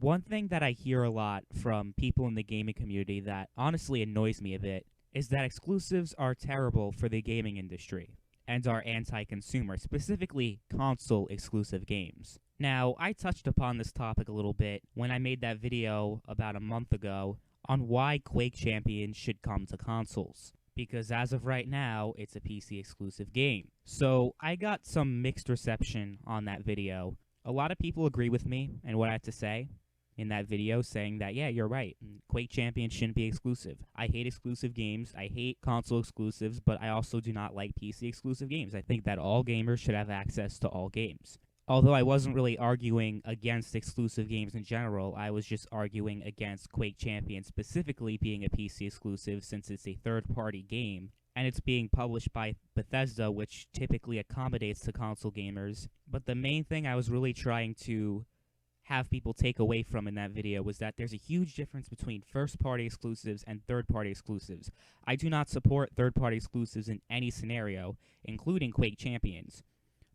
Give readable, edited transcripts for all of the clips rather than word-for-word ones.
One thing that I hear a lot from people in the gaming community that honestly annoys me a bit is that exclusives are terrible for the gaming industry and are anti-consumer, specifically console exclusive games. Now, I touched upon this topic a little bit when I made that video about a month ago on why Quake Champions should come to consoles, because as of right now, it's a PC exclusive game. So I got some mixed reception on that video. A lot of people agree with me and what I have to say in that video, saying that, yeah, you're right, Quake Champions shouldn't be exclusive. I hate exclusive games, I hate console exclusives, but I also do not like PC exclusive games. I think that all gamers should have access to all games. Although I wasn't really arguing against exclusive games in general, I was just arguing against Quake Champions specifically being a PC exclusive, since it's a third-party game, and it's being published by Bethesda, which typically accommodates to console gamers. But the main thing I was really trying to have people take away from in that video was that there's a huge difference between first-party exclusives and third-party exclusives. I do not support third-party exclusives in any scenario, including Quake Champions.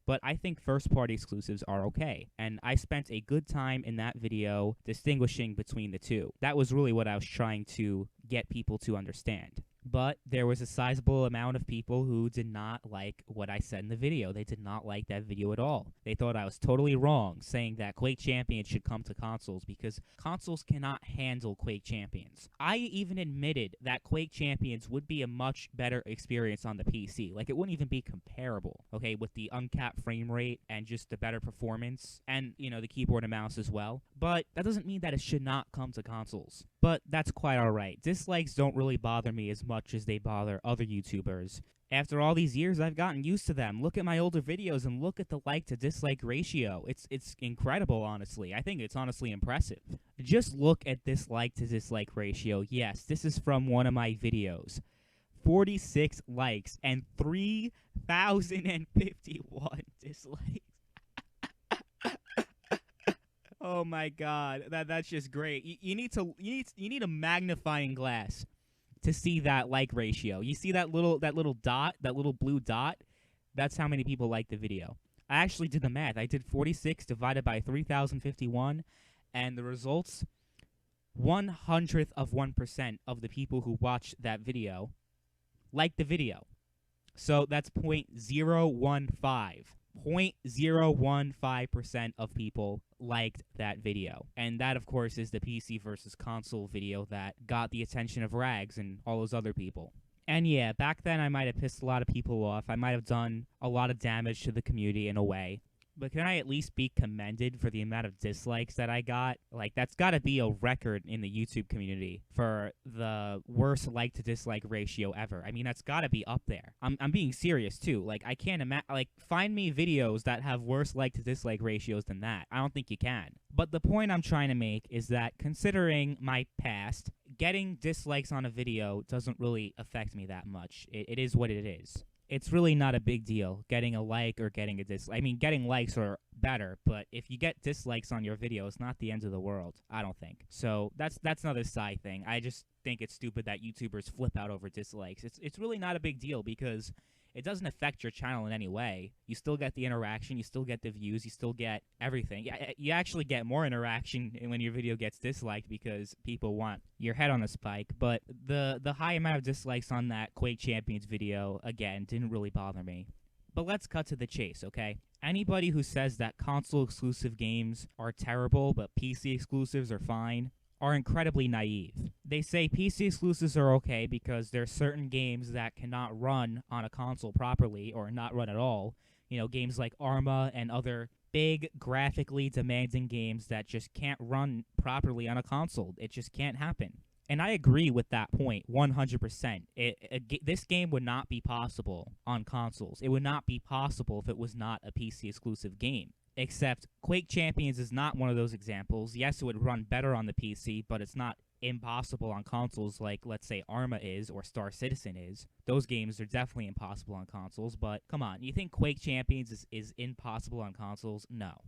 But I think first-party exclusives are okay, and I spent a good time in that video distinguishing between the two. That was really what I was trying to get people to understand. But there was a sizable amount of people who did not like what I said in the video. They did not like that video at all. They thought I was totally wrong, saying that Quake Champions should come to consoles because consoles cannot handle Quake Champions. I even admitted that Quake Champions would be a much better experience on the PC. Like, it wouldn't even be comparable, okay, with the uncapped frame rate and just the better performance and, you know, the keyboard and mouse as well. But that doesn't mean that it should not come to consoles. But that's quite alright. Dislikes don't really bother me as much as they bother other YouTubers. After all these years, I've gotten used to them. Look at my older videos and look at the like to dislike ratio. It's incredible, honestly. I think it's honestly impressive. Just look at this like to dislike ratio. Yes, this is from one of my videos. 46 likes and 3,051 dislikes. Oh my god, that's just great. You need a magnifying glass to see that like ratio. You see that little dot, that little blue dot? That's how many people liked the video. I actually did the math. I did 46 divided by 3,051, and the results, 1/100% of the people who watched that video liked the video. So that's 0.015. 0.015% of people liked that video. And that, of course, is the PC versus console video that got the attention of Rags and all those other people. And yeah, back then I might have pissed a lot of people off. I might have done a lot of damage to the community in a way. But can I at least be commended for the amount of dislikes that I got? Like, that's got to be a record in the YouTube community for the worst like to dislike ratio ever. I mean, that's got to be up there. I'm being serious too. Like, I can't imagine. Like, find me videos that have worse like to dislike ratios than that. I don't think you can. But the point I'm trying to make is that, considering my past, getting dislikes on a video doesn't really affect me that much. It is what it is. It's really not a big deal getting a like or getting a dislike. I mean, getting likes are better, but if you get dislikes on your video, it's not the end of the world, I don't think. So that's another side thing. I just think it's stupid that YouTubers flip out over dislikes. It's really not a big deal because it doesn't affect your channel in any way. You still get the interaction, you still get the views, you still get everything. You actually get more interaction when your video gets disliked because people want your head on a spike. But the high amount of dislikes on that Quake Champions video, again, didn't really bother me. But let's cut to the chase, okay? Anybody who says that console-exclusive games are terrible but PC exclusives are fine are incredibly naive. They say PC exclusives are okay because there are certain games that cannot run on a console properly or not run at all. You know, games like Arma and other big, graphically demanding games that just can't run properly on a console. It just can't happen. And I agree with that point 100%. This game would not be possible on consoles. It would not be possible if it was not a PC exclusive game. Except Quake Champions is not one of those examples. Yes, it would run better on the PC, but it's not impossible on consoles like, let's say, Arma is or Star Citizen is. Those games are definitely impossible on consoles, but come on, you think Quake Champions is impossible on consoles? No.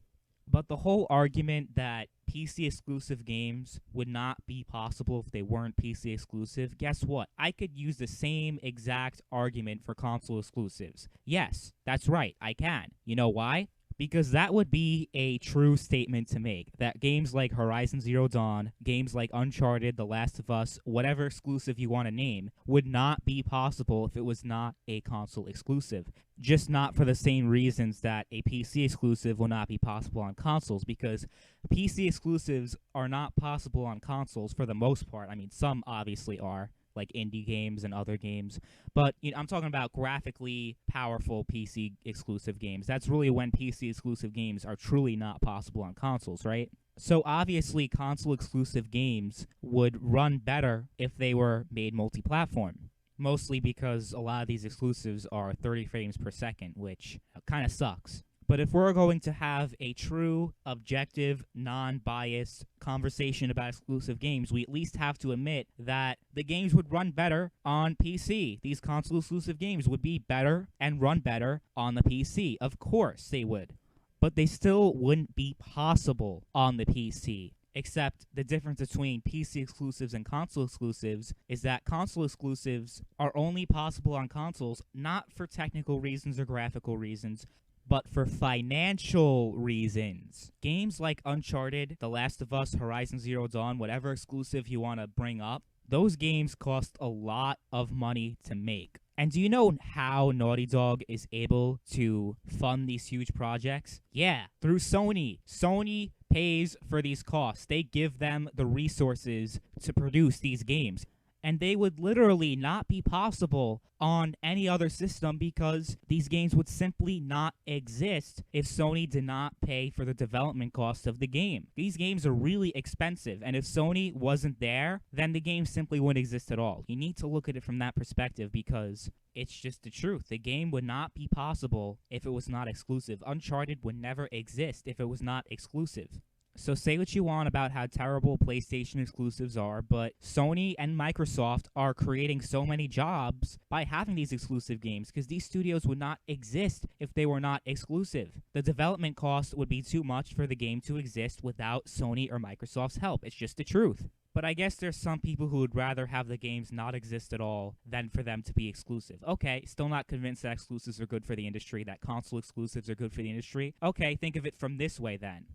But the whole argument that PC exclusive games would not be possible if they weren't PC exclusive, guess what? I could use the same exact argument for console exclusives. Yes, that's right, I can. You know why? Because that would be a true statement to make, that games like Horizon Zero Dawn, games like Uncharted, The Last of Us, whatever exclusive you want to name, would not be possible if it was not a console exclusive. Just not for the same reasons that a PC exclusive will not be possible on consoles, because PC exclusives are not possible on consoles for the most part. I mean, some obviously are, like indie games and other games. But I'm talking about graphically powerful PC exclusive games. That's really when PC exclusive games are truly not possible on consoles, right? So obviously console exclusive games would run better if they were made multi-platform. Mostly because a lot of these exclusives are 30 frames per second, which kind of sucks. But if we're going to have a true, objective, non-biased conversation about exclusive games, we at least have to admit that the games would run better on PC. These console-exclusive games would be better and run better on the PC. Of course they would. But they still wouldn't be possible on the PC. Except the difference between PC exclusives and console exclusives is that console exclusives are only possible on consoles not for technical reasons or graphical reasons, but for financial reasons. Games like Uncharted, The Last of Us, Horizon Zero Dawn, whatever exclusive you want to bring up, those games cost a lot of money to make. And do you know how Naughty Dog is able to fund these huge projects? Yeah, through Sony. Sony pays for these costs. They give them the resources to produce these games. And they would literally not be possible on any other system because these games would simply not exist if Sony did not pay for the development cost of the game. These games are really expensive, and if Sony wasn't there, then the game simply wouldn't exist at all. You need to look at it from that perspective because it's just the truth. The game would not be possible if it was not exclusive. Uncharted would never exist if it was not exclusive. So say what you want about how terrible PlayStation exclusives are, but Sony and Microsoft are creating so many jobs by having these exclusive games because these studios would not exist if they were not exclusive. The development cost would be too much for the game to exist without Sony or Microsoft's help. It's just the truth. But I guess there's some people who would rather have the games not exist at all than for them to be exclusive. Okay, still not convinced that exclusives are good for the industry, that console exclusives are good for the industry. Okay, think of it from this way then.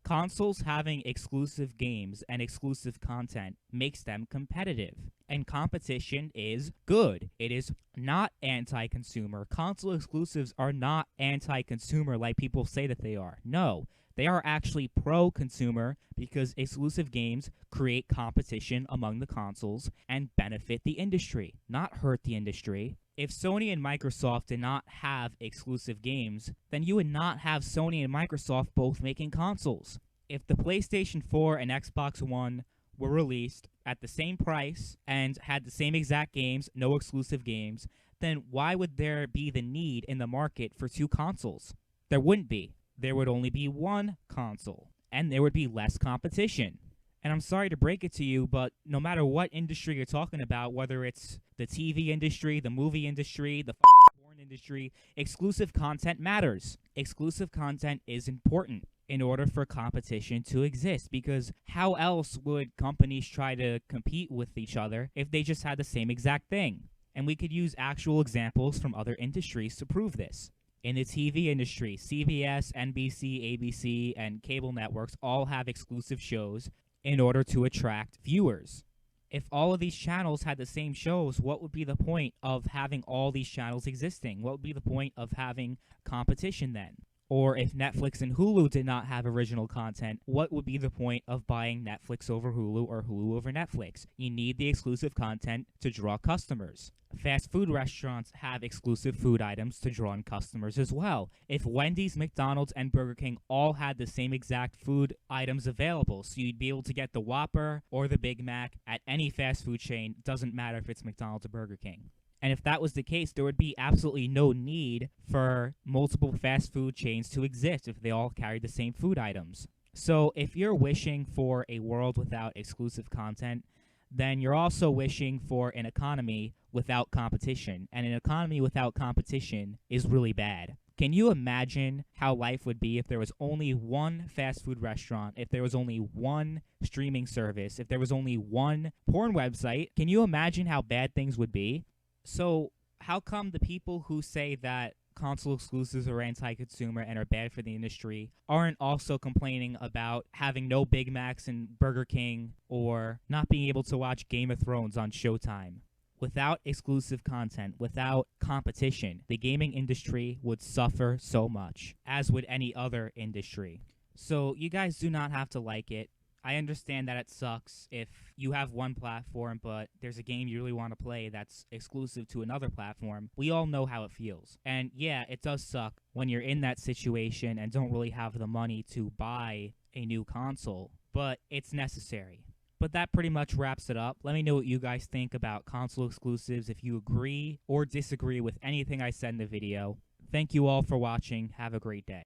Consoles having exclusive games and exclusive content makes them competitive. And competition is good. It is not anti-consumer. Console exclusives are not anti-consumer like people say that they are. No, they are actually pro-consumer because exclusive games create competition among the consoles and benefit the industry, not hurt the industry. If Sony and Microsoft did not have exclusive games, then you would not have Sony and Microsoft both making consoles. If the PlayStation 4 and Xbox One were released at the same price and had the same exact games, no exclusive games, then why would there be the need in the market for two consoles? There wouldn't be. There would only be one console, and there would be less competition. And I'm sorry to break it to you, but no matter what industry you're talking about, whether it's the TV industry, the movie industry, the porn industry, exclusive content matters. Exclusive content is important in order for competition to exist, because how else would companies try to compete with each other if they just had the same exact thing? And we could use actual examples from other industries to prove this. In the TV industry, CBS, NBC, ABC, and cable networks all have exclusive shows in order to attract viewers. If all of these channels had the same shows, what would be the point of having all these channels existing? What would be the point of having competition then? Or if Netflix and Hulu did not have original content, what would be the point of buying Netflix over Hulu or Hulu over Netflix? You need the exclusive content to draw customers. Fast food restaurants have exclusive food items to draw in customers as well. If Wendy's, McDonald's, and Burger King all had the same exact food items available, so you'd be able to get the Whopper or the Big Mac at any fast food chain, doesn't matter if it's McDonald's or Burger King. And if that was the case, there would be absolutely no need for multiple fast food chains to exist if they all carried the same food items. So if you're wishing for a world without exclusive content, then you're also wishing for an economy without competition. And an economy without competition is really bad. Can you imagine how life would be if there was only one fast food restaurant, if there was only one streaming service, if there was only one porn website? Can you imagine how bad things would be? So how come the people who say that console exclusives are anti-consumer and are bad for the industry aren't also complaining about having no Big Macs in Burger King or not being able to watch Game of Thrones on Showtime. Without exclusive content, without competition, the gaming industry would suffer so much, as would any other industry. So you guys do not have to like it. I understand that it sucks if you have one platform, but there's a game you really want to play that's exclusive to another platform. We all know how it feels. And yeah, it does suck when you're in that situation and don't really have the money to buy a new console, but it's necessary. But that pretty much wraps it up. Let me know what you guys think about console exclusives, if you agree or disagree with anything I said in the video. Thank you all for watching. Have a great day.